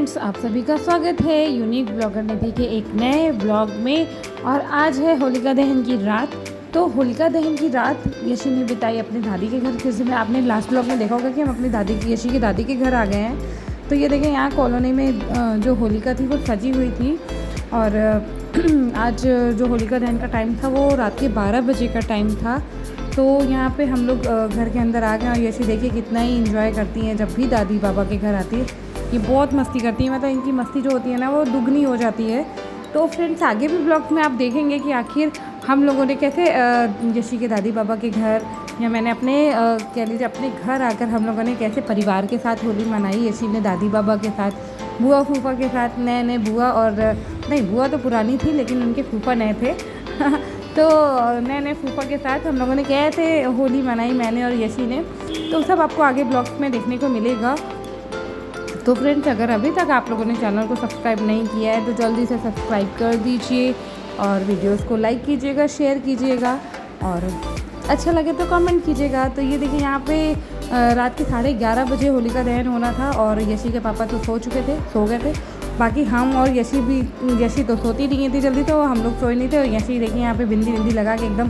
Friends, आप सभी का स्वागत है यूनिक ब्लॉगर निधि के एक नए ब्लॉग में। और आज है होलिका दहन की रात। तो होलिका दहन की रात यशी ने बिताई अपनी दादी के घर। जैसे में आपने लास्ट ब्लॉग में देखा होगा कि हम अपनी दादी की यशी की दादी के घर आ गए हैं। तो ये देखें, यहाँ कॉलोनी में जो होलिका थी वो सजी हुई थी। और आज जो होलिका दहन का टाइम था वो रात के 12 बजे का टाइम था। तो यहाँ पे हम लोग घर के अंदर आ गए और यशी देखिए कितना ही इंजॉय करती हैं जब भी दादी बाबा के घर आती है। ये बहुत मस्ती करती है, मतलब इनकी मस्ती जो होती है ना वो दुगनी हो जाती है। तो फ्रेंड्स, आगे भी ब्लॉग में आप देखेंगे कि आखिर हम लोगों ने कैसे यशी के दादी बाबा के घर या मैंने अपने कह लीजिए अपने घर आकर हम लोगों ने कैसे परिवार के साथ होली मनाई। यशी ने दादी बाबा के साथ, बुआ फूफा के साथ, नए नए बुआ और नहीं, बुआ तो पुरानी थी लेकिन उनके फूफा नए थे तो नए नए फूफा के साथ हम लोगों ने कैसे होली मनाई, मैंने और यशी ने। तो सब आपको आगे ब्लॉग्स में देखने को मिलेगा। तो फ्रेंड्स, अगर अभी तक आप लोगों ने चैनल को सब्सक्राइब नहीं किया है तो जल्दी से सब्सक्राइब कर दीजिए और वीडियोस को लाइक कीजिएगा, शेयर कीजिएगा और अच्छा लगे तो कमेंट कीजिएगा। तो ये देखिए, यहाँ पे रात के 11:30 बजे होलिका दहन होना था और यशी के पापा तो सो गए थे। बाकी हम और यशी तो सोती नहीं थी जल्दी, तो हम लोग सोए नहीं थे। और यशी देखिए यहाँ पे बिंदी लगा के एकदम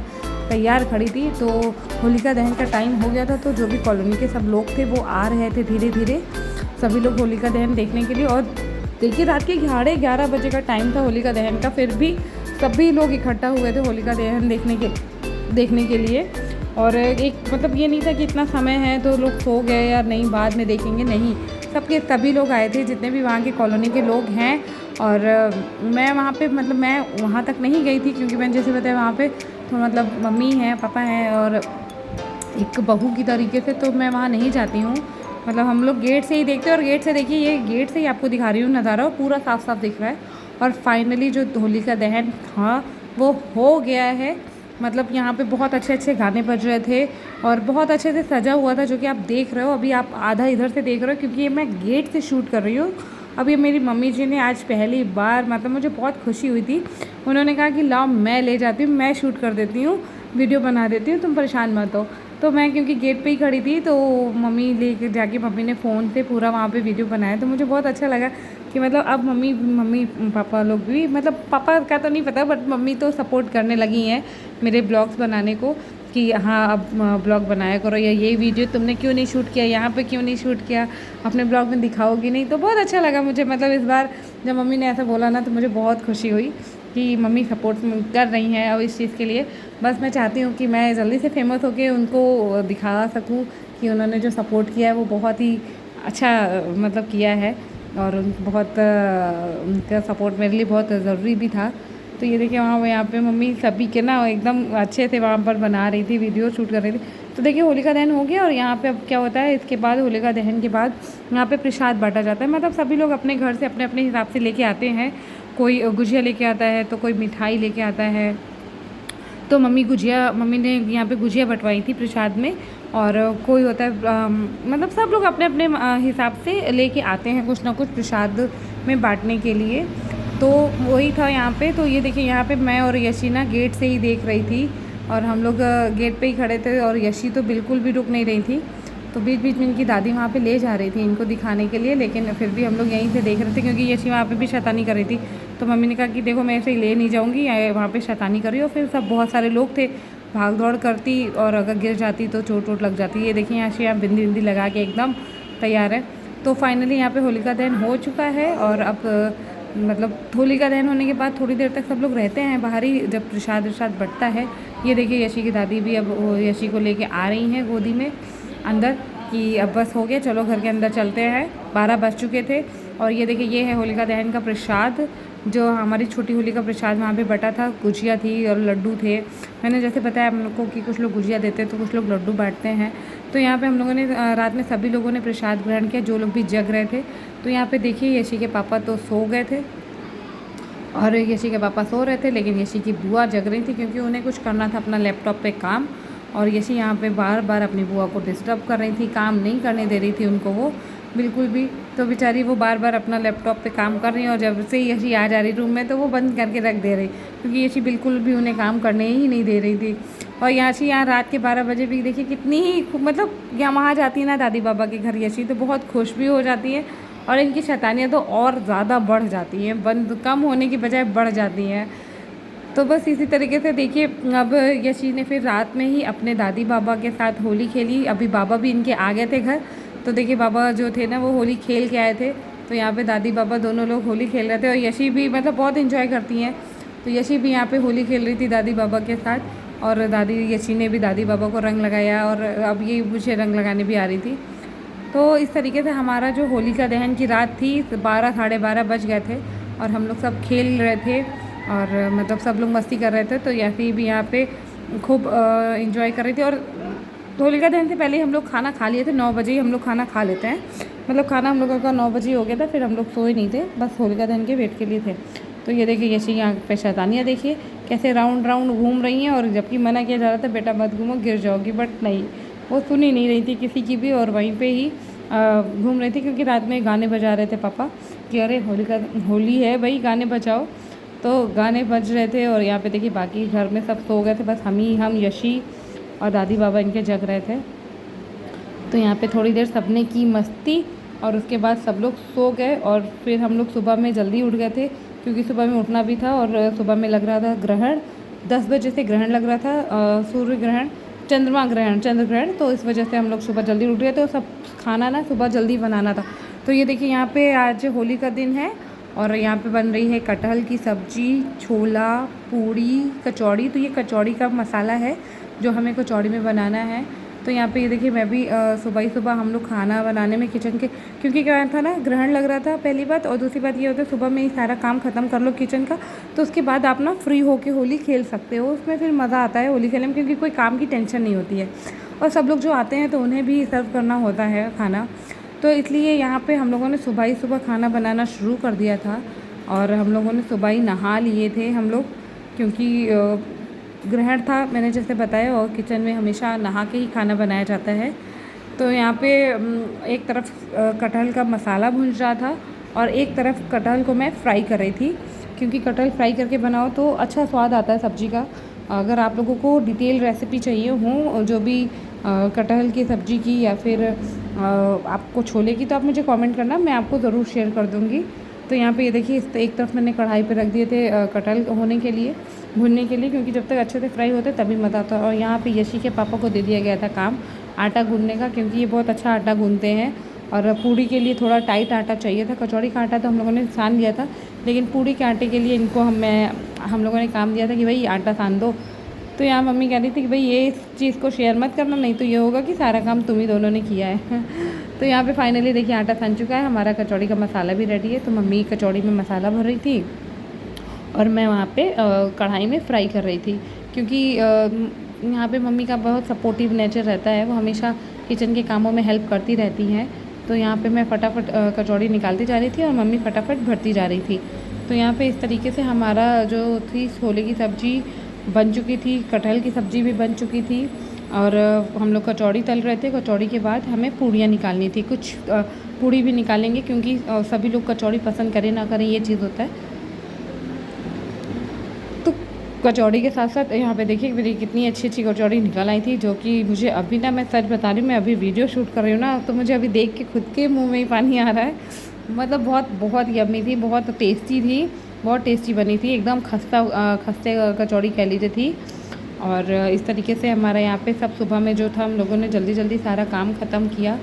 तैयार खड़ी थी। तो होलिका दहन का टाइम हो गया था, तो जो भी कॉलोनी के सब लोग थे वो आ रहे थे धीरे धीरे, सभी लोग होलिका दहन देखने के लिए। और देखिए, रात के 11:30 बजे का टाइम था होलिका दहन का, फिर भी सभी लोग इकट्ठा हुए थे होलिका दहन देखने के लिए। और एक मतलब ये नहीं था कि इतना समय है तो लोग सो गए या नहीं बाद में देखेंगे, नहीं, सभी लोग आए थे जितने भी वहाँ के कॉलोनी के लोग हैं। और मैं वहाँ पे मतलब मैं वहाँ तक नहीं गई थी क्योंकि मैंने जैसे बताया वहाँ पे तो मतलब मम्मी हैं, पापा हैं और एक बहू की तरीके से, तो मैं वहाँ नहीं जाती हूँ। मतलब हम लोग गेट से ही देखते हैं और गेट से देखिए, ये गेट से ही आपको दिखा रही हूँ नज़ारा, और पूरा साफ दिख रहा है। और फाइनली जो होलिका दहन था वो हो गया है। मतलब यहाँ पे बहुत अच्छे गाने बज रहे थे और बहुत अच्छे से सजा हुआ था, जो कि आप देख रहे हो। अभी आप आधा इधर से देख रहे हो क्योंकि ये मैं गेट से शूट कर रही हूँ। अब ये मेरी मम्मी जी ने आज पहली बार, मतलब मुझे बहुत खुशी हुई थी, उन्होंने कहा कि लाओ मैं ले जाती हूँ, मैं शूट कर देती हूँ, वीडियो बना देती हूँ, तुम परेशान मत हो। तो मैं क्योंकि गेट पे ही खड़ी थी तो मम्मी ले जाके मम्मी ने फ़ोन से पूरा वहाँ पे वीडियो बनाया। तो मुझे बहुत अच्छा लगा कि मतलब अब मम्मी पापा लोग भी, मतलब पापा का तो नहीं पता बट मम्मी तो सपोर्ट करने लगी हैं मेरे ब्लॉग्स बनाने को कि हाँ अब ब्लॉग बनाया करो, या ये वीडियो तुमने क्यों नहीं शूट किया, यहाँ पे क्यों नहीं शूट किया, अपने ब्लॉग में दिखाओगी नहीं। तो बहुत अच्छा लगा मुझे, मतलब इस बार जब मम्मी ने ऐसा बोला ना तो मुझे बहुत खुशी हुई कि मम्मी सपोर्ट कर रही हैं। और इस चीज़ के लिए बस मैं चाहती हूँ कि मैं जल्दी से फेमस होकर उनको दिखा सकूँ कि उन्होंने जो सपोर्ट किया है वो बहुत ही अच्छा मतलब किया है और बहुत उनका सपोर्ट मेरे लिए बहुत ज़रूरी भी था। तो ये देखिए, यहाँ पे मम्मी सभी के ना एकदम अच्छे से वहाँ पर बना रही थी, वीडियो शूट कर रही थी। तो देखिए, होलिका दहन हो गया और यहाँ पे अब क्या होता है, इसके बाद होलिका दहन के बाद यहाँ पे प्रसाद बांटा जाता है। मतलब सभी लोग अपने घर से अपने अपने हिसाब से लेके आते हैं। कोई गुजिया लेके आता है तो कोई मिठाई लेके आता है। तो मम्मी ने यहाँ पे गुजिया बंटवाई थी प्रसाद में। और कोई होता है मतलब सब लोग अपने अपने हिसाब से लेके आते हैं कुछ ना कुछ प्रसाद में बांटने के लिए। तो वही था यहाँ पे। तो ये देखिए, यहाँ पे मैं और यशी ना गेट से ही देख रही थी और हम लोग गेट पे ही खड़े थे और यशी तो बिल्कुल भी रुक नहीं रही थी। तो बीच बीच में इनकी दादी वहाँ पे ले जा रही थी इनको दिखाने के लिए, लेकिन फिर भी हम लोग यहीं से देख रहे थे क्योंकि यशी वहाँ पे भी शैतानी कर रही थी। तो मम्मी ने कहा कि देखो मैं ऐसे ही ले नहीं जाऊँगी, वहाँ पे शैतानी कर रही हो। फिर सब बहुत सारे लोग थे, भाग दौड़ करती और अगर गिर जाती तो चोट लग जाती। ये देखिए, यशी यहाँ बिंदी लगा के एकदम तैयार है। तो फाइनली यहाँ पर होलिका दहन हो चुका है और अब मतलब होलिका दहन होने के बाद थोड़ी देर तक सब लोग रहते हैं बाहर ही जब प्रसाद बंटता है। ये देखिए, यशी की दादी भी अब यशी को लेके आ रही हैं गोदी में अंदर कि अब बस हो गया, चलो घर के अंदर चलते हैं, 12 बज चुके थे। और ये देखिए, ये है होलिका दहन का प्रसाद, जो हमारी छोटी होली का प्रसाद वहाँ पे बटा था। गुजिया थी और लड्डू थे। मैंने जैसे बताया हम लोग को कि कुछ लोग गुजिया देते हैं तो कुछ लोग लड्डू बांटते हैं। तो यहाँ पे हम लोगों ने रात में सभी लोगों ने प्रसाद ग्रहण किया, जो लोग भी जग रहे थे। तो यहाँ पे देखिए, यशी के पापा तो सो गए थे और यशी के पापा सो रहे थे, लेकिन यशी की बुआ जग रही थी क्योंकि उन्हें कुछ करना था अपना लैपटॉप पे काम। और यशी यहाँ पे बार अपनी बुआ को डिस्टर्ब कर रही थी, काम नहीं करने दे रही थी उनको वो बिल्कुल भी। तो बेचारी वो बार अपना लैपटॉप पे काम कर रही है और जब से यशी आ जा रही रूम में तो वो बंद करके रख दे रही, क्योंकि यशी बिल्कुल भी उन्हें काम करने ही नहीं दे रही थी। और यशी यहाँ रात के 12 बजे भी देखिए कितनी ही मतलब यहाँ वहाँ जाती है ना दादी बाबा के घर यशी, तो बहुत खुश भी हो जाती है और इनकी शैतानियाँ तो और ज़्यादा बढ़ जाती हैं, बंद कम होने की बजाय बढ़ जाती हैं। तो बस इसी तरीके से देखिए, अब यशी ने फिर रात में ही अपने दादी बाबा के साथ होली खेली। अभी बाबा भी इनके आ गए थे घर, तो देखिए बाबा जो थे ना वो होली खेल के आए थे। तो यहाँ पे दादी बाबा दोनों लोग होली खेल रहे थे और यशी भी मतलब बहुत इन्जॉय करती हैं, तो यशी भी यहाँ पे होली खेल रही थी दादी बाबा के साथ। और दादी यशी ने भी दादी बाबा को रंग लगाया और अब ये मुझे रंग लगाने भी आ रही थी। तो इस तरीके से हमारा जो होलिका दहन की रात थी 12 साढ़े 12 बज गए थे और हम लोग सब खेल रहे थे और मतलब सब लोग मस्ती कर रहे थे। तो यशी भी यहाँ पे खूब इंजॉय कर रही थी। और होलिका दहन से पहले हम लोग खाना खा लिए थे, 9 बजे ही हम लोग खाना खा लेते हैं, मतलब खाना हम लोगों का 9 बजे हो गया था। फिर हम लोग सोए नहीं थे, बस होलिका दहन के वेट के लिए थे। तो ये देखिए यशी यहाँ पे शैतानियाँ देखिए कैसे राउंड राउंड घूम रही हैं, और जबकि मना किया जा रहा था बेटा मत घूमो गिर जाओगी, बट नहीं, वो सुन ही नहीं रही थी किसी की भी और वहीं पे ही घूम रही थी। क्योंकि रात में गाने बजा रहे थे पापा कि अरे होली है भाई गाने बजाओ, तो गाने बज रहे थे। और यहाँ पे देखिए बाकी घर में सब सो गए थे, बस हम यशी और दादी बाबा इनके जग रहे थे। तो यहाँ पे थोड़ी देर सबने की मस्ती और उसके बाद सब लोग सो गए। और फिर हम लोग सुबह में जल्दी उठ गए थे क्योंकि सुबह में उठना भी था और सुबह में लग रहा था ग्रहण, 10 बजे से ग्रहण लग रहा था, सूर्य ग्रहण, चंद्रमा ग्रहण, चंद्र ग्रहण। तो इस वजह से हम लोग सुबह जल्दी उठ गए थे और सब खाना ना सुबह जल्दी बनाना था। तो ये देखिए यहाँ पे आज होली का दिन है और यहाँ पे बन रही है कटहल की सब्जी, छोला, पूड़ी, कचौड़ी। तो ये कचौड़ी का मसाला है जो हमें कचौड़ी में बनाना है। तो यहाँ पे ये देखिए मैं भी सुबह ही सुबह हम लोग खाना बनाने में किचन के, क्योंकि क्या था ना ग्रहण लग रहा था पहली बात, और दूसरी बात ये होता है सुबह में ही सारा काम ख़त्म कर लो किचन का, तो उसके बाद आप ना फ्री होके होली खेल सकते हो। उसमें फिर मज़ा आता है होली खेलने में क्योंकि कोई काम की टेंशन नहीं होती है और सब लोग जो आते हैं तो उन्हें भी सर्व करना होता है खाना। तो इसलिए यहाँ पे हम लोगों ने सुबह ही सुबह खाना बनाना शुरू कर दिया था और हम लोगों ने सुबह ही नहा लिए थे हम लोग, क्योंकि ग्रहण था मैंने जैसे बताया, और किचन में हमेशा नहा के ही खाना बनाया जाता है। तो यहाँ पे एक तरफ कटहल का मसाला भून रहा था और एक तरफ कटहल को मैं फ्राई कर रही थी, क्योंकि कटहल फ्राई करके बनाओ तो अच्छा स्वाद आता है सब्ज़ी का। अगर आप लोगों को डिटेल रेसिपी चाहिए हो जो भी कटहल की सब्ज़ी की या फिर आपको छोले की, तो आप मुझे कमेंट करना, मैं आपको ज़रूर शेयर कर दूँगी। तो यहाँ पे ये देखिए एक तरफ मैंने कढ़ाई पे रख दिए थे कटहल होने के लिए, भुनने के लिए, क्योंकि जब तक अच्छे से फ्राई होते तभी मज़ा आता। और यहाँ पे यशी के पापा को दे दिया गया था काम आटा गूँधने का, क्योंकि ये बहुत अच्छा आटा गूँधते हैं और पूड़ी के लिए थोड़ा टाइट आटा चाहिए था। कचौड़ी का आटा तो हम लोगों ने सान लिया था, लेकिन पूड़ी के आटे के लिए इनको हम लोगों ने काम दिया था कि भाई आटा सान दो। तो यहाँ मम्मी कह रही थी कि भाई ये इस चीज़ को शेयर मत करना, नहीं तो ये होगा कि सारा काम तुम ही दोनों ने किया है। तो यहाँ पे फाइनली देखिए आटा सान चुका है, हमारा कचौड़ी का मसाला भी रेडी है। तो मम्मी कचौड़ी में मसाला भर रही थी और मैं वहाँ पे कढ़ाई में फ्राई कर रही थी, क्योंकि यहाँ पे मम्मी का बहुत सपोर्टिव नेचर रहता है, वो हमेशा किचन के कामों में हेल्प करती रहती हैं। तो यहाँ पे मैं फटाफट कचौड़ी निकालती जा रही थी और मम्मी फटाफट भरती जा रही थी। तो यहाँ पे इस तरीके से हमारा जो थी छोले की सब्ज़ी बन चुकी थी, कटहल की सब्ज़ी भी बन चुकी थी और हम लोग कचौड़ी तल रहे थे। कचौड़ी के बाद हमें पूड़ियाँ निकालनी थी, कुछ पूड़ी भी निकालेंगे क्योंकि सभी लोग कचौड़ी पसंद करें ना करें ये चीज़ होता है। तो कचौड़ी के साथ साथ यहाँ पे देखिए मेरी कितनी अच्छी अच्छी कचौड़ी निकल आई थी, जो कि मुझे अभी ना, मैं सच बता रही हूँ, मैं अभी वीडियो शूट कर रही हूँ ना, तो मुझे अभी देख के खुद के मुँह में ही पानी आ रहा है। मतलब बहुत बहुत यम्मी थी, बहुत टेस्टी थी, बहुत टेस्टी बनी थी, एकदम खस्ते कचौड़ी कह लीजिए थी। और इस तरीके से हमारा यहाँ पे सब सुबह में जो था हम लोगों ने जल्दी जल्दी सारा काम ख़त्म किया।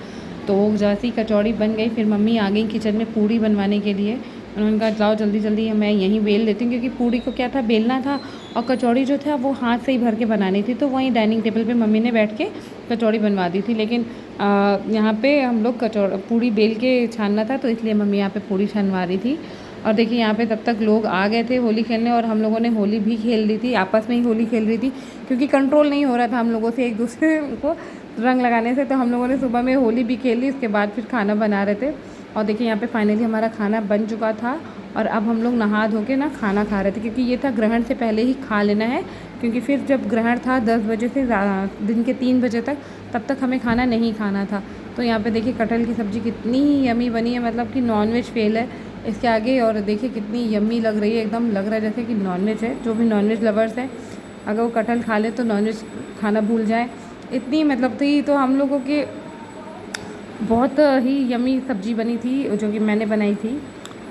तो जैसी कचौड़ी बन गई फिर मम्मी आ गई किचन में पूड़ी बनवाने के लिए। उन्होंने कहा जाओ जल्दी जल्दी मैं यहीं बेल देती हूँ, क्योंकि पूड़ी को क्या था बेलना था और कचौड़ी जो था वो हाथ से ही भर के बनानी थी। तो वहीं डाइनिंग टेबल पे मम्मी ने बैठ के कचौड़ी बनवा दी थी, लेकिन यहाँ पे हम लोग पूड़ी बेल के छानना था, तो इसलिए मम्मी यहाँ पे पूड़ी छानवा रही थी। और देखिए यहाँ पे तब तक लोग आ गए थे होली खेलने और हम लोगों ने होली भी खेल ली थी, आपस में ही होली खेल रही थी, क्योंकि कंट्रोल नहीं हो रहा था हम लोगों से एक दूसरे को रंग लगाने से। तो हम लोगों ने सुबह में होली भी खेल ली, उसके बाद फिर खाना बना रहे थे। और देखिए यहाँ पे फाइनली हमारा खाना बन चुका था और अब हम लोग नहा धो के ना खाना खा रहे थे, क्योंकि ये था ग्रहण से पहले ही खा लेना है, क्योंकि फिर जब ग्रहण था 10 बजे से दिन के 3 बजे तक, तब तक हमें खाना नहीं खाना था। तो यहाँ पे देखिए कटहल की सब्ज़ी कितनी ही यमी बनी है, मतलब कि नॉनवेज फेल है इसके आगे। और देखिए कितनी यम्मी लग रही है, एकदम लग रहा है जैसे कि नॉनवेज है। जो भी नॉनवेज लवर्स हैं अगर वो कटहल खा ले तो नॉनवेज खाना भूल जाए, इतनी मतलब थी। तो हम लोगों के बहुत ही यमी सब्ज़ी बनी थी जो कि मैंने बनाई थी।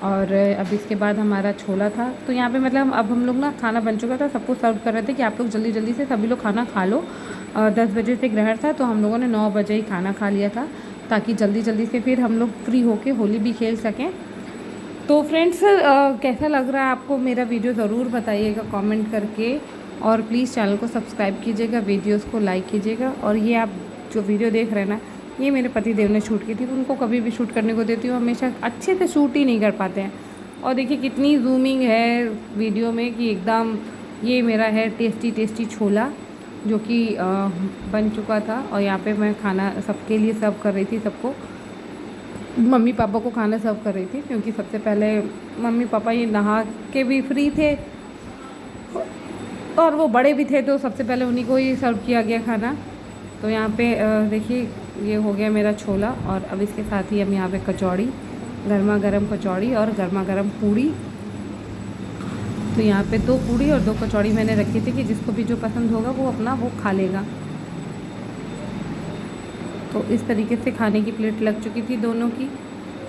और अब इसके बाद हमारा छोला था। तो यहाँ पे मतलब अब हम लोग ना खाना बन चुका था, सबको सर्व कर रहे थे कि आप लोग जल्दी जल्दी से सभी लोग खाना खा लो। 10 बजे से ग्रहण था तो हम लोगों ने 9 बजे ही खाना खा लिया था, ताकि जल्दी जल्दी से फिर हम लोग फ्री होके होली भी खेल सकें। तो फ्रेंड्स कैसा लग रहा है आपको मेरा वीडियो, ज़रूर बताइएगा कमेंट करके। और प्लीज़ चैनल को सब्सक्राइब कीजिएगा, वीडियोस को लाइक कीजिएगा। और ये आप जो वीडियो देख रहे हैं ना, ये मेरे पति देव ने शूट की थी। उनको कभी भी शूट करने को देती हूँ, हमेशा अच्छे से शूट ही नहीं कर पाते हैं। और देखिए कितनी जूमिंग है वीडियो में कि एकदम ये मेरा है टेस्टी टेस्टी छोला जो कि बन चुका था। और यहाँ पे मैं खाना सबके लिए सर्व कर रही थी, सबको, मम्मी पापा को खाना सर्व कर रही थी, क्योंकि सबसे पहले मम्मी पापा ये नहा के भी फ्री थे और वो बड़े भी थे, तो सबसे पहले उन्हीं को ही सर्व किया गया खाना। तो यहाँ पे देखिए ये हो गया मेरा छोला। और अब इसके साथ ही हम यहाँ पे कचौड़ी, गर्मा गर्म कचौड़ी और गर्मा गर्म पूड़ी। तो यहाँ पे 2 पूड़ी और 2 कचौड़ी मैंने रखी थी कि जिसको भी जो पसंद होगा वो अपना वो खा लेगा। तो इस तरीके से खाने की प्लेट लग चुकी थी दोनों की,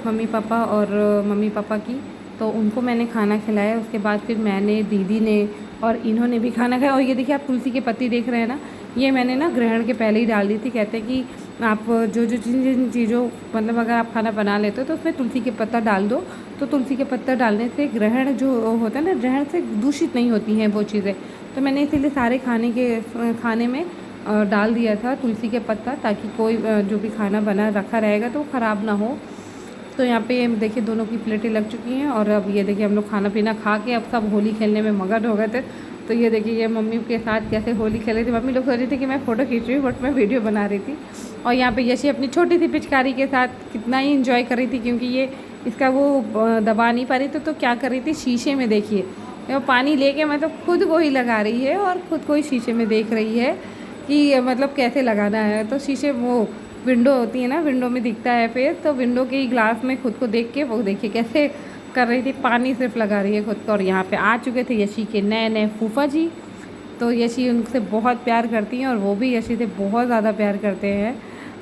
मम्मी पापा और मम्मी पापा की। तो उनको मैंने खाना खिलाया। उसके बाद फिर मैंने, दीदी ने और इन्होंने भी खाना खाया। और ये देखिए आप तुलसी के पत्ती देख रहे हैं ना, ये मैंने ना ग्रहण के पहले ही डाल दी थी। कहते हैं कि आप जो जो जिन जिन चीज़ों मतलब अगर आप खाना बना लेते हो तो उसमें तुलसी के पत्ता डाल दो। तो तुलसी के पत्ता डालने से ग्रहण जो होता है ना, ग्रहण से दूषित नहीं होती हैं वो चीज़ें। तो मैंने इसीलिए सारे खाने में डाल दिया था तुलसी के पत्ता, ताकि कोई जो भी खाना बना रखा रहेगा तो ख़राब ना हो। तो यहाँ पे देखिए दोनों की प्लेटें लग चुकी हैं। और अब ये देखिए हम लोग खाना पीना खा के अब सब होली खेलने में मगन हो गए थे। तो ये देखिए ये मम्मी के साथ कैसे होली खेल रही थी। मम्मी लोग सोच रही थी कि मैं फ़ोटो खींच रही हूँ, बट मैं वीडियो बना रही थी। और यहाँ पे यशी अपनी छोटी सी पिचकारी के साथ कितना ही इंजॉय कर रही थी, क्योंकि ये इसका वो दबा नहीं पा रही थी। तो क्या कर रही थी, शीशे में देखिए वो पानी लेके मतलब खुद को ही लगा रही है और ख़ुद को ही शीशे में देख रही है कि मतलब कैसे लगाना है। तो शीशे वो विंडो होती है ना, विंडो में दिखता है फेस, तो विंडो के ही ग्लास में खुद को देख के वो देखिए कैसे कर रही थी, पानी सिर्फ लगा रही है खुद को। और यहाँ पे आ चुके थे यशी के नए नए फूफा जी। तो यशी उनसे बहुत प्यार करती हैं और वो भी यशी से बहुत ज़्यादा प्यार करते हैं।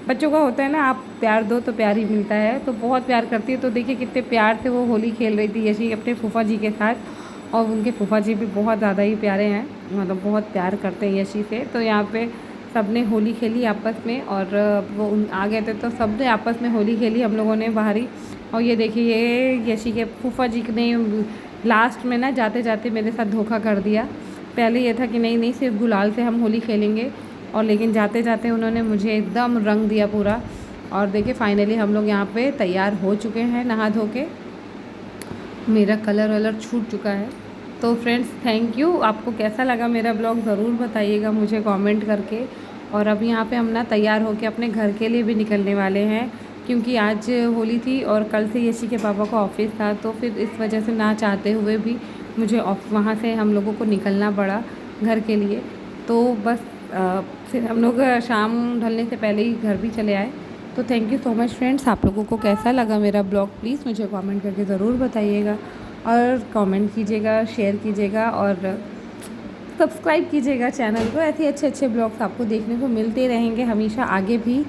बच्चों का होता है ना, आप प्यार दो तो प्यार ही मिलता है। तो बहुत प्यार करती है। तो देखिए कितने प्यार से वो होली खेल रही थी यशी अपने फूफा जी के साथ। और उनके फूफा जी भी बहुत ज़्यादा ही प्यारे हैं, मतलब बहुत प्यार करते हैं यशी से। तो यहाँ पे सब ने होली खेली आपस में। और वो आ गए थे तो सब ने आपस में होली खेली हम लोगों ने बाहर ही। और ये देखिए ये यशी के फूफा जी ने लास्ट में ना जाते जाते मेरे साथ धोखा कर दिया। पहले ये था कि नहीं नहीं सिर्फ गुलाल से हम होली खेलेंगे, और लेकिन जाते जाते उन्होंने मुझे एकदम रंग दिया पूरा। और देखिए फाइनली हम लोग यहाँ पे तैयार हो चुके हैं नहा धो के। मेरा कलर वलर छूट चुका है। तो फ्रेंड्स थैंक यू। आपको कैसा लगा मेरा ब्लॉग ज़रूर बताइएगा मुझे कमेंट करके। और अब यहाँ पे हम ना तैयार होके अपने घर के लिए भी निकलने वाले हैं, क्योंकि आज होली थी और कल से यशी के पापा का ऑफिस था। तो फिर इस वजह से ना चाहते हुए भी मुझे वहाँ से हम लोगों को निकलना पड़ा घर के लिए। तो बस फिर हम लोग शाम ढलने से पहले ही घर भी चले आए। तो thank you so much friends. आप लोगों को कैसा लगा मेरा ब्लॉग प्लीज़ मुझे कमेंट करके ज़रूर बताइएगा। और कमेंट कीजिएगा, शेयर कीजिएगा और सब्सक्राइब कीजिएगा चैनल को। ऐसे अच्छे अच्छे ब्लॉग्स आपको देखने को मिलते रहेंगे हमेशा आगे भी।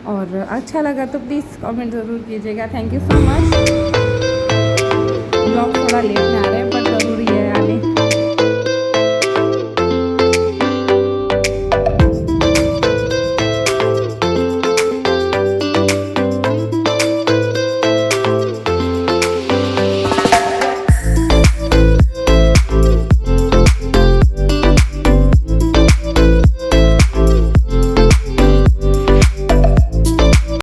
और अच्छा लगा तो प्लीज़ कमेंट ज़रूर कीजिएगा। Thank you so much. Blog थोड़ा लेट में आ रहा है।